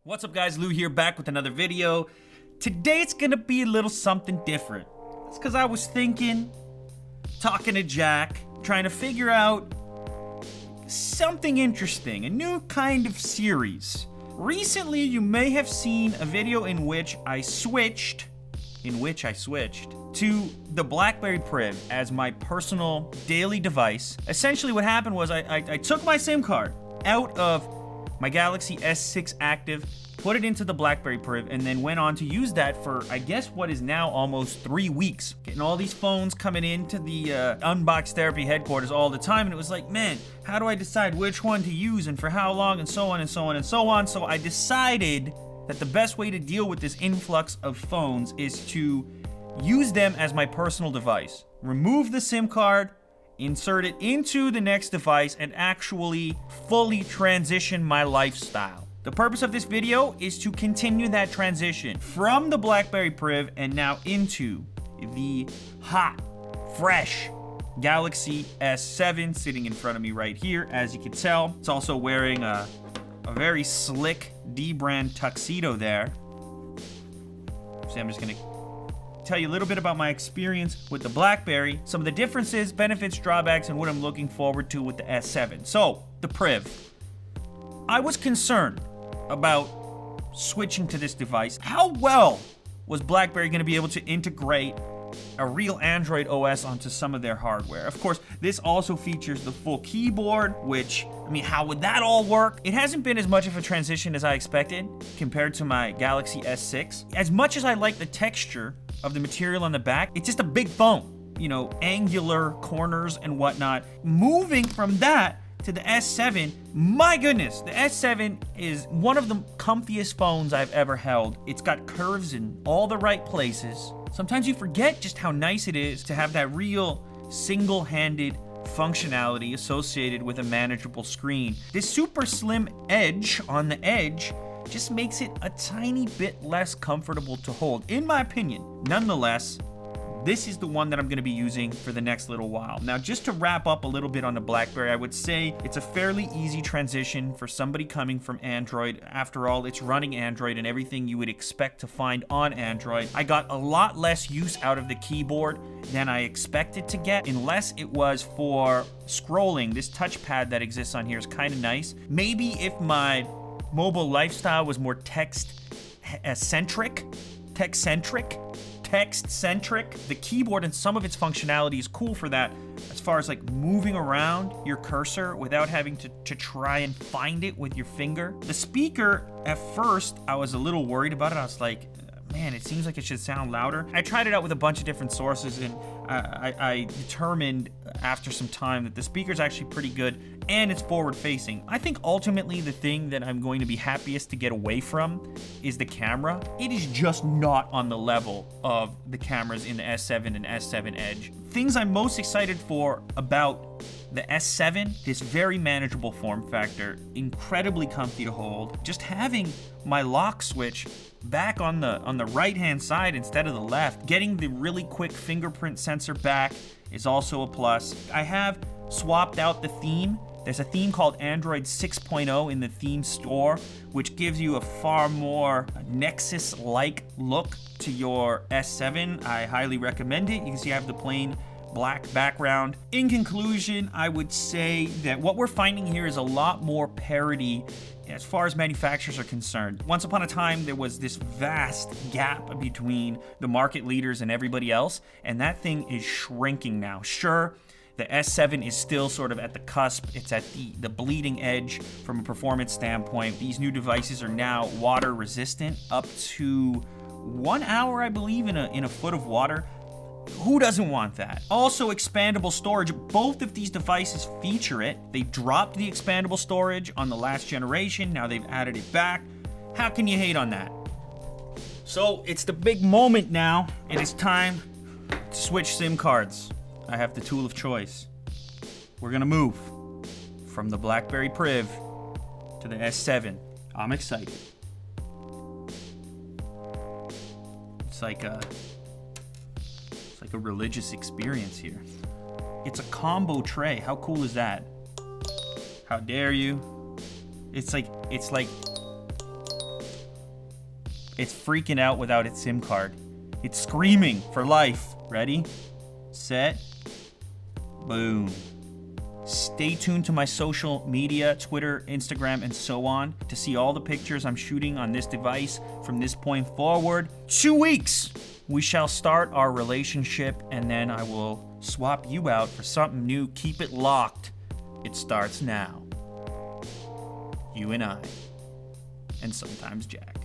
What's up guys, Lou here, back with another video. Today it's gonna be a little something different. It's because I was thinking, talking to Jack, trying to figure out something interesting, a new kind of series. Recently you may have seen a video in which I switched to the BlackBerry Priv as my personal daily device. Essentially what happened was I took my SIM card out of my Galaxy S6 Active, put it into the BlackBerry Priv, and then went on to use that for, I guess, what is now almost 3 weeks. Getting all these phones coming into the Unbox Therapy headquarters all the time, and it was like, man, how do I decide which one to use and for how long, and so on and so on and so on. So I decided that the best way to deal with this influx of phones is to use them as my personal device. Remove the SIM card, insert it into the next device, and actually fully transition my lifestyle. The purpose of this video is to continue that transition from the BlackBerry Priv and now into the hot, fresh Galaxy S7 sitting in front of me right here. As you can tell, it's also wearing a very slick D-brand tuxedo there. So I'm just gonna tell you a little bit about my experience with the BlackBerry, some of the differences, benefits, drawbacks, and what I'm looking forward to with the S7. So, the Priv. I was concerned about switching to this device. How well was BlackBerry going to be able to integrate a real Android OS onto some of their hardware? Of course, this also features the full keyboard, which, I mean, how would that all work? It hasn't been as much of a transition as I expected compared to my Galaxy S6. As much as I like the texture of the material on the back, it's just a big phone. You know, angular corners and whatnot. Moving from that to the S7, my goodness, the S7 is one of the comfiest phones I've ever held. It's got curves in all the right places. Sometimes you forget just how nice it is to have that real single-handed functionality associated with a manageable screen. This super slim edge on the edge just makes it a tiny bit less comfortable to hold, in my opinion. Nonetheless, this is the one that I'm gonna be using for the next little while. Now, just to wrap up a little bit on the BlackBerry, I would say it's a fairly easy transition for somebody coming from Android. After all, it's running Android and everything you would expect to find on Android. I got a lot less use out of the keyboard than I expected to get, unless it was for scrolling. This touchpad that exists on here is kind of nice. Maybe if my mobile lifestyle was more text-centric, the keyboard and some of its functionality is cool for that, as far as like moving around your cursor without having to try and find it with your finger. The speaker, at first, I was a little worried about it. I was like, man, it seems like it should sound louder. I tried it out with a bunch of different sources, and I determined after some time that the speaker's actually pretty good, and it's forward-facing. I think ultimately the thing that I'm going to be happiest to get away from is the camera. It is just not on the level of the cameras in the S7 and S7 Edge. Things I'm most excited for about the S7, this very manageable form factor, incredibly comfy to hold. Just having my lock switch back on the right-hand side instead of the left, getting the really quick fingerprint sensor back is also a plus. I have swapped out the theme. There's a theme called Android 6.0 in the theme store, which gives you a far more Nexus-like look to your S7. I highly recommend it. You can see I have the plain black background. In conclusion, I would say that what we're finding here is a lot more parity as far as manufacturers are concerned. Once upon a time, there was this vast gap between the market leaders and everybody else, and that thing is shrinking now. Sure, the S7 is still sort of at the cusp. It's at the bleeding edge from a performance standpoint. These new devices are now water resistant up to 1 hour, I believe, in a foot of water. Who doesn't want that? Also, expandable storage. Both of these devices feature it. They dropped the expandable storage on the last generation. Now they've added it back. How can you hate on that? So it's the big moment now. It is time to switch SIM cards. I have the tool of choice. We're gonna move from the BlackBerry Priv to the S7. I'm excited. It's like a religious experience here. It's a combo tray. How cool is that? How dare you? It's like It's freaking out without its SIM card. It's screaming for life. Ready? Set. Boom. Stay tuned to my social media, Twitter, Instagram, and so on to see all the pictures I'm shooting on this device from this point forward. 2 weeks! We shall start our relationship, and then I will swap you out for something new. Keep it locked. It starts now. You and I. And sometimes Jack.